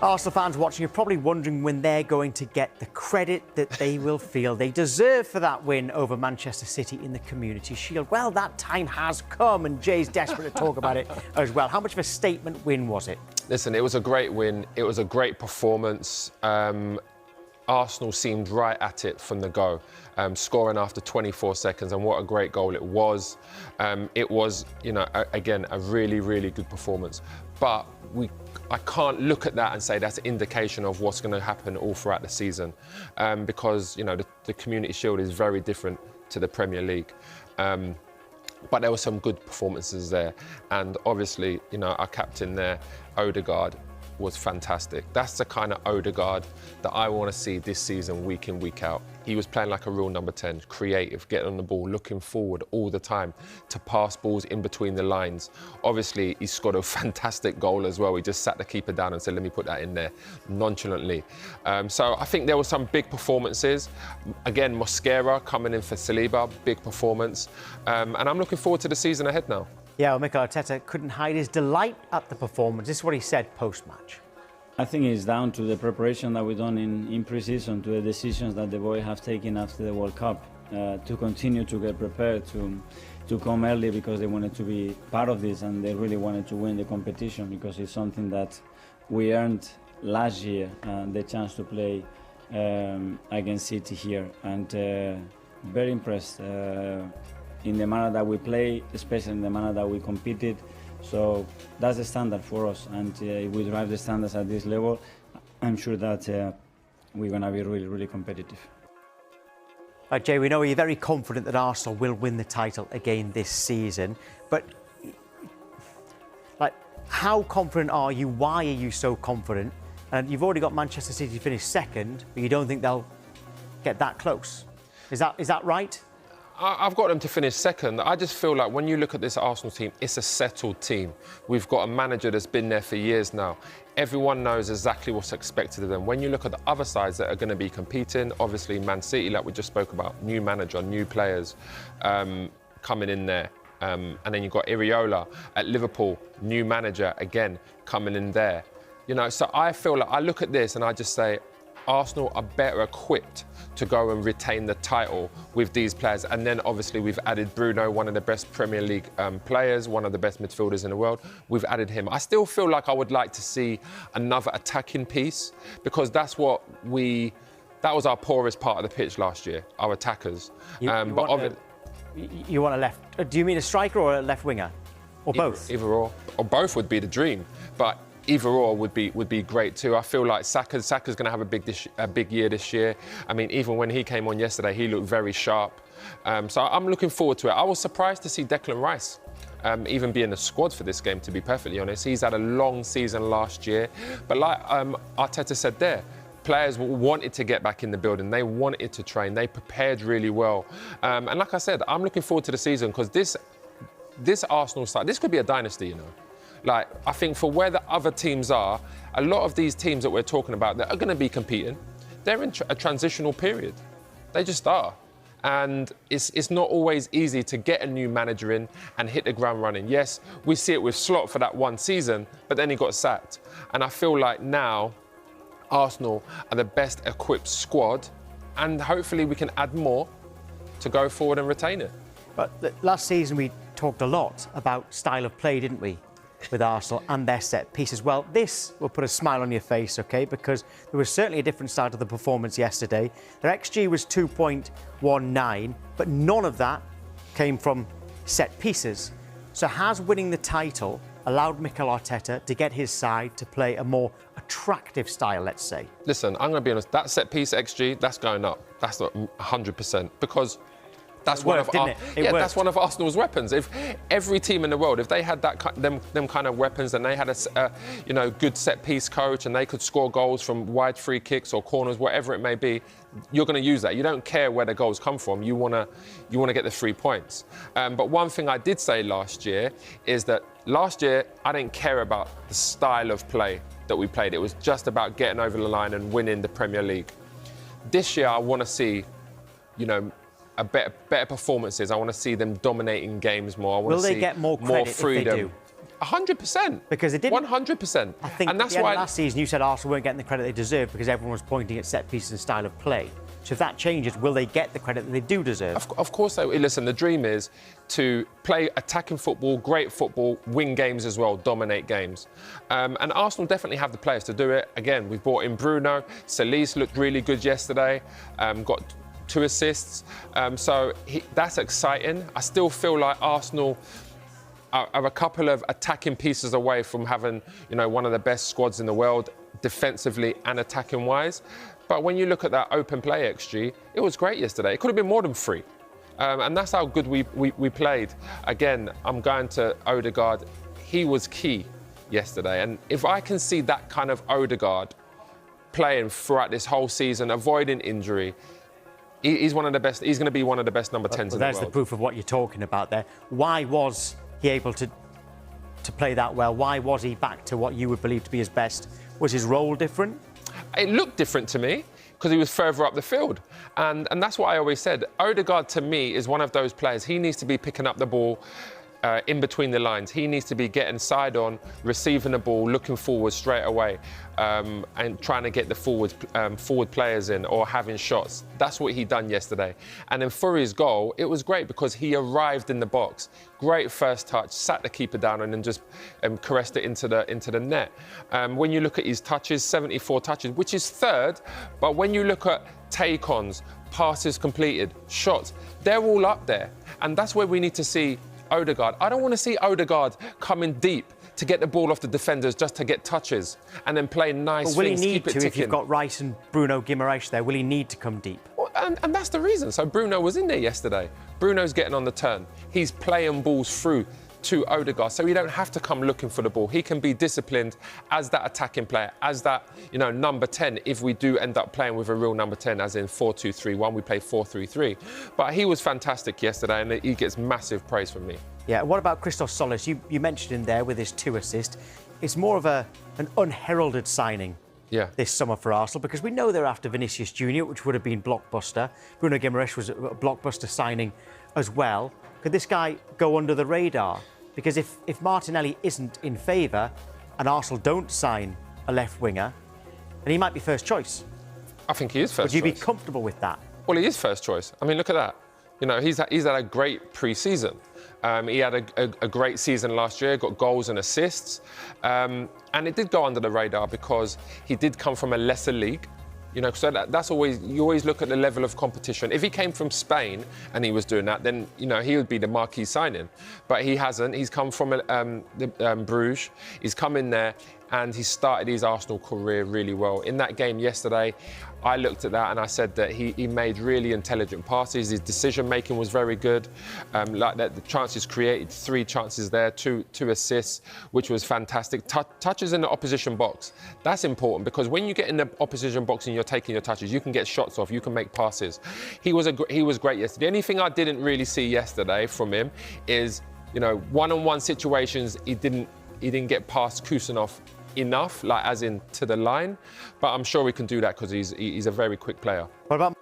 Arsenal fans watching are probably wondering when they're going to get the credit that they will feel they deserve for that win over Manchester City in the Community Shield. Well, that time has come, and Jay's desperate to talk about it as well. How much of a statement win was it? Listen, it was a great win. It was a great performance. Arsenal seemed right at it from the go, scoring after 24 seconds, and what a great goal it was. It was, again, a really, really good performance. But I can't look at that and say that's an indication of what's going to happen all throughout the season, because, the Community Shield is very different to the Premier League. But there were some good performances there. And obviously, our captain there, Odegaard, was fantastic. That's the kind of Odegaard that I want to see this season, week in, week out. He was playing like a real number 10, creative, getting on the ball, looking forward all the time to pass balls in between the lines. Obviously, he scored a fantastic goal as well. He just sat the keeper down and said, let me put that in there, nonchalantly. So I think there were some big performances. Again, Mosquera coming in for Saliba, big performance. And I'm looking forward to the season ahead now. Yeah, well, Mikel Arteta couldn't hide his delight at the performance. This is what he said post-match. I think it's down to the preparation that we've done in pre-season, to the decisions that the boys have taken after the World Cup, to continue to get prepared, to come early because they wanted to be part of this and they really wanted to win the competition, because it's something that we earned last year, the chance to play against City here. And very impressed in the manner that we play, especially in the manner that we competed. So that's the standard for us, and if we drive the standards at this level, I'm sure that we're going to be really, really competitive. Right, Jay, we know you're very confident that Arsenal will win the title again this season, but how confident are you? Why are you so confident? And you've already got Manchester City to finish second, but you don't think they'll get that close. Is that right? I've got them to finish second. I just feel like when you look at this Arsenal team, it's a settled team. We've got a manager that's been there for years now. Everyone knows exactly what's expected of them. When you look at the other sides that are going to be competing, obviously Man City, like we just spoke about, new manager, new players coming in there. And then you've got Iriola at Liverpool, new manager, again, coming in there. So I feel like I look at this and I just say, Arsenal are better equipped to go and retain the title with these players. And then obviously we've added Bruno, one of the best Premier League players, one of the best midfielders in the world. We've added him. I still feel like I would like to see another attacking piece, because that was our poorest part of the pitch last year, our attackers. You want a left, do you mean a striker or a left winger? Or both? Either or both would be the dream. But either or would be great too. I feel like Saka's going to have a big year this year. I mean, even when he came on yesterday, he looked very sharp. So I'm looking forward to it. I was surprised to see Declan Rice even be in the squad for this game, to be perfectly honest. He's had a long season last year. But like Arteta said there, players wanted to get back in the building. They wanted to train. They prepared really well. And like I said, I'm looking forward to the season, because this Arsenal side, this could be a dynasty, Like, I think for where the other teams are, a lot of these teams that we're talking about that are going to be competing, they're in a transitional period. They just are. And it's not always easy to get a new manager in and hit the ground running. Yes, we see it with Slot for that one season, but then he got sacked. And I feel like now Arsenal are the best equipped squad, and hopefully we can add more to go forward and retain it. But last season we talked a lot about style of play, didn't we, with Arsenal and their set pieces? Well, this will put a smile on your face, OK, because there was certainly a different side to the performance yesterday. Their XG was 2.19, but none of that came from set pieces. So has winning the title allowed Mikel Arteta to get his side to play a more attractive style, let's say? Listen, I'm going to be honest, that set piece XG, that's going up. That's 100%, because that's one of Arsenal's weapons. If every team in the world, if they had them kind of weapons, and they had a good set piece coach, and they could score goals from wide free kicks or corners, whatever it may be, you're going to use that. You don't care where the goals come from. You want to get the 3 points. But one thing I did say last year is that last year I didn't care about the style of play that we played. It was just about getting over the line and winning the Premier League. This year I want to see, better performances. I want to see them dominating games more. I want to see get more credit freedom. if they do? 100%. Because they didn't. 100%. I think and at that's the end why of last season you said Arsenal weren't getting the credit they deserved because everyone was pointing at set pieces and style of play. So if that changes, will they get the credit that they do deserve? Of course they will. Listen, the dream is to play attacking football, great football, win games as well, dominate games. And Arsenal definitely have the players to do it. Again, we've brought in Bruno. Solis looked really good yesterday, got 2 assists. That's exciting. I still feel like Arsenal are a couple of attacking pieces away from having, one of the best squads in the world, defensively and attacking wise. But when you look at that open play XG, it was great yesterday. It could have been more than 3. And that's how good we played. Again, I'm going to Odegaard. He was key yesterday. And if I can see that kind of Odegaard playing throughout this whole season, avoiding injury, he's one of the best. He's going to be one of the best number 10s in the world. There's the proof of what you're talking about there. Why was he able to play that well? Why was he back to what you would believe to be his best? Was his role different? It looked different to me because he was further up the field. And that's what I always said. Odegaard, to me, is one of those players. He needs to be picking up the ball in between the lines. He needs to be getting side on, receiving the ball, looking forward straight away, and trying to get the forward players in or having shots. That's what he done yesterday. And then for his goal, it was great because he arrived in the box. Great first touch, sat the keeper down and then just caressed it into the net. When you look at his touches, 74 touches, which is 3rd, but when you look at take-ons, passes completed, shots, they're all up there. And that's where we need to see Odegaard. I don't want to see Odegaard coming deep to get the ball off the defenders just to get touches and then play nice Will things, he need keep it to ticking. if you've got Rice and Bruno Guimaraes there? Will he need to come deep? Well, and that's the reason. So Bruno was in there yesterday. Bruno's getting on the turn. He's playing balls through to Odegaard, so he don't have to come looking for the ball. He can be disciplined as that attacking player, as that number 10. If we do end up playing with a real number 10, as in 4-2-3-1, we play 4-3-3. But he was fantastic yesterday, and he gets massive praise from me. Yeah. What about Christos Solis? You mentioned him there with his 2 assists. It's more of an unheralded signing. Yeah. This summer for Arsenal, because we know they're after Vinicius Junior, which would have been blockbuster. Bruno Guimaraes was a blockbuster signing as well. Could this guy go under the radar? Because if Martinelli isn't in favour and Arsenal don't sign a left winger, then he might be first choice. I think he is first choice. Would you be comfortable with that? Well, he is first choice. I mean, look at that. He's had a great pre-season. He had a great season last year, got goals and assists. And it did go under the radar because he did come from a lesser league. So that's always, you always look at the level of competition. If he came from Spain and he was doing that, then, he would be the marquee signing. But he hasn't. He's come from Bruges. He's come in there and he started his Arsenal career really well. In that game yesterday, I looked at that and I said that he made really intelligent passes. His decision-making was very good. Like that, the chances created, 3 chances there, two assists, which was fantastic. Touches in the opposition box. That's important because when you get in the opposition box and you're taking your touches, you can get shots off, you can make passes. He was great yesterday. The only thing I didn't really see yesterday from him is, one-on-one situations, he didn't get past Kusanov enough, like as in to the line, but I'm sure we can do that because he's a very quick player. What about